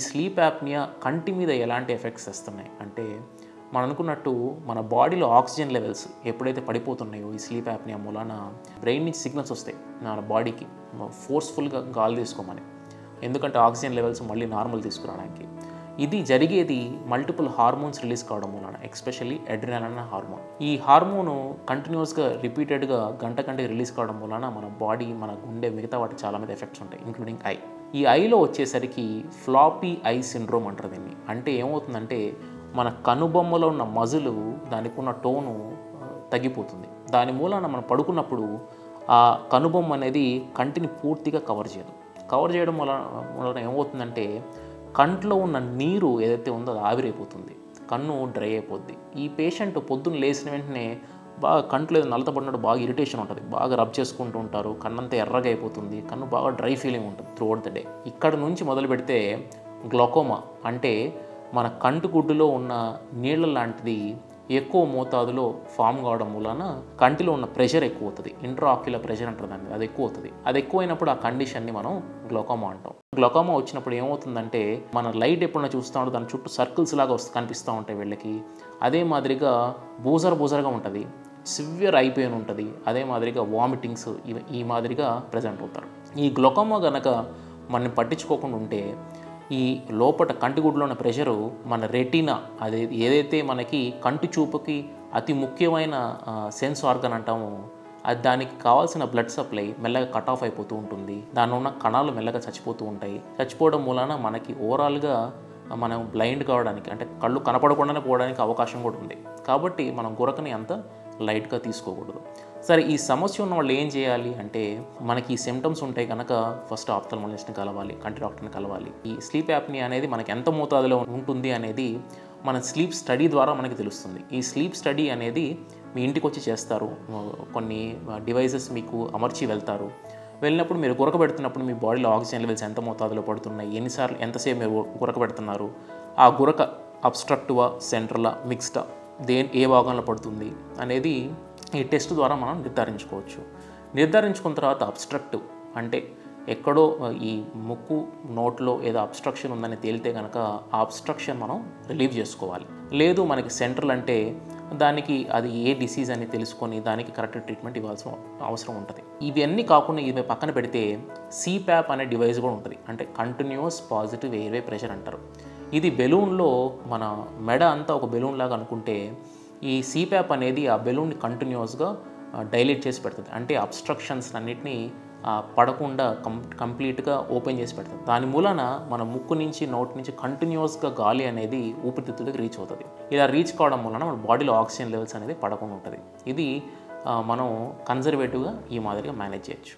Sleep apnoea కంటి మీద ఎలాంటి ఎఫెక్ట్స్ వస్తున్నాయి అంటే, మనం అనుకున్నట్టు మన బాడీలో ఆక్సిజన్ లెవెల్స్ ఎప్పుడైతే పడిపోతున్నాయో ఈ స్లీప్ యాప్నియా మూలాన బ్రెయిన్ నుంచి సిగ్నల్స్ వస్తాయి మన బాడీకి ఫోర్స్ఫుల్గా గాలి తీసుకోమని. ఎందుకంటే ఆక్సిజన్ లెవెల్స్ మళ్ళీ నార్మల్ తీసుకురావడానికి. ఇది జరిగేది మల్టిపుల్ హార్మోన్స్ రిలీజ్ కావడం వలన, ఎస్పెషల్లీ అడ్రినలిన్ అనే హార్మోన్. ఈ హార్మోను కంటిన్యూస్గా రిపీటెడ్గా గంటకి రిలీజ్ కావడం వలన మన బాడీ, మన గుండె, మిగతా వాటి చాలా మీద ఎఫెక్ట్స్ ఉంటాయి, ఇంక్లూడింగ్ ఐ. ఈ ఐలో వచ్చేసరికి ఫ్లాపీ ఐ సిండ్రోమ్ అంటారు దీన్ని. అంటే ఏమవుతుందంటే మన కనుబొమ్మలో ఉన్న మజిలు, దానికి ఉన్న టోను తగ్గిపోతుంది. దాని మూలాన మనం పడుకున్నప్పుడు ఆ కనుబొమ్మ అనేది కంటిని పూర్తిగా కవర్ చేయదు. కవర్ చేయడం వలన ఏమవుతుందంటే కంట్లో ఉన్న నీరు ఏదైతే ఉందో అది ఆవిరైపోతుంది, కన్ను డ్రై అయిపోద్ది. ఈ పేషెంట్ పొద్దున్న లేచిన వెంటనే బాగా కంట్లో ఏదో నలత పడినట్టు బాగా ఇరిటేషన్ ఉంటుంది, బాగా రబ్ చేసుకుంటూ ఉంటారు, కన్నంతా ఎర్రగా అయిపోతుంది, కన్ను బాగా డ్రై ఫీలింగ్ ఉంటుంది త్రూఅవుట్ ద డే. ఇక్కడ నుంచి మొదలు పెడితే గ్లాకోమా అంటే మన కంటి గుడ్డులో ఉన్న నీళ్ళ లాంటిది ఎక్కువ మోతాదులో ఫామ్ కావడం వలన కంటిలో ఉన్న ప్రెషర్ ఎక్కువ అవుతుంది, ఇంట్రాక్యులర్ ప్రెషర్ అంటారు దాన్ని, అది ఎక్కువ అవుతుంది. అది ఎక్కువైనప్పుడు ఆ కండిషన్ని మనం గ్లాకోమా అంటాం. గ్లాకోమా వచ్చినప్పుడు ఏమవుతుందంటే మన లైట్ ఎప్పుడైనా చూస్తూ ఉంటే దాని చుట్టూ సర్కిల్స్ లాగా కనిపిస్తూ ఉంటాయి వీళ్ళకి. అదే మాదిరిగా బూజరగా ఉంటుంది, సివియర్ ఐ పెయిన్ ఉంటుంది, అదే మాదిరిగా వామిటింగ్స్ ఈ మాదిరిగా ప్రజెంట్ అవుతారు. ఈ గ్లాకోమా కనుక మనం పట్టించుకోకుండా ఉంటే ఈ లోపల కంటిగుడ్లో ఉన్న ప్రెషరు మన రెటీనా, అదే ఏదైతే మనకి కంటి చూపుకి అతి ముఖ్యమైన సెన్స్ ఆర్గన్ అంటామో, అది దానికి కావాల్సిన బ్లడ్ సప్లై మెల్లగా కట్ ఆఫ్ అయిపోతూ ఉంటుంది. దానిలో ఉన్న కణాలు మెల్లగా చచ్చిపోతూ ఉంటాయి. చచ్చిపోవడం మూలన మనకి ఓవరాల్గా మనం బ్లైండ్ కావడానికి, అంటే కళ్ళు కనపడకుండానే పోవడానికి అవకాశం కూడా ఉంది. కాబట్టి మనం గురకని అంత లైట్గా తీసుకోకూడదు. సరే, ఈ సమస్య ఉన్న వాళ్ళు ఏం చేయాలి అంటే, మనకి ఈ సిమ్టమ్స్ ఉంటాయి కనుక ఫస్ట్ ఆప్థల్మాలజిస్ట్ని కలవాలి, కంటి డాక్టర్ని కలవాలి. ఈ స్లీప్ యాప్నియా అనేది మనకి ఎంత మోతాదులో ఉంటుంది అనేది మన స్లీప్ స్టడీ ద్వారా మనకి తెలుస్తుంది. ఈ స్లీప్ స్టడీ అనేది మీ ఇంటికి వచ్చి చేస్తారు, కొన్ని డివైజెస్ మీకు అమర్చి వెళ్తారు. వెళ్ళినప్పుడు మీరు గురక పెడుతున్నప్పుడు మీ బాడీలో ఆక్సిజన్ లెవెల్స్ ఎంత మోతాదులో పడుతున్నాయి, ఎన్నిసార్లు ఎంతసేపు మీరు గురక పెడుతున్నారు, ఆ గురక అబ్స్ట్రక్టివా, సెంట్రలా, మిక్స్డా, ఏ భాగంలో పడుతుంది అనేది ఈ టెస్ట్ ద్వారా మనం నిర్ధారించుకోవచ్చు. నిర్ధారించుకున్న తర్వాత అబ్స్ట్రక్టివ్ అంటే ఎక్కడో ఈ ముక్కు నోట్లో ఏదో అబ్స్ట్రక్షన్ ఉందని తేలితే కనుక ఆ అబ్స్ట్రక్షన్ మనం రిలీవ్ చేసుకోవాలి. లేదు మనకి సెంట్రల్ అంటే దానికి అది ఏ డిసీజ్ అని తెలుసుకొని దానికి కరెక్ట్ ట్రీట్మెంట్ ఇవ్వాల్సిన అవసరం ఉంటుంది. ఇవన్నీ కాకుండా ఇవి పక్కన పెడితే సిప్యాప్ అనే డివైస్ కూడా ఉంటుంది, అంటే కంటిన్యూస్ పాజిటివ్ ఎయిర్వే ప్రెషర్ అంటారు. ఇది బెలూన్లో మన మెడ అంతా ఒక బెలూన్ లాగా అనుకుంటే, ఈ సిప్యాప్ అనేది ఆ బెలూన్ని కంటిన్యూస్గా డైలేట్ చేసి పెడుతుంది. అంటే అబ్స్ట్రక్షన్స్ అన్నిటినీ పడకుండా కంప్లీట్గా ఓపెన్ చేసి పెడుతుంది. దాని మూలన మన ముక్కు నుంచి నోటి నుంచి కంటిన్యూస్గా గాలి అనేది ఊపిరితిత్తులకు రీచ్ అవుతుంది. ఇలా రీచ్ కావడం వలన మన బాడీలో ఆక్సిజన్ లెవెల్స్ అనేది పడకుండా ఉంటుంది. ఇది మనం కన్జర్వేటివ్గా ఈ మాదిరిగా మేనేజ్ చేయొచ్చు.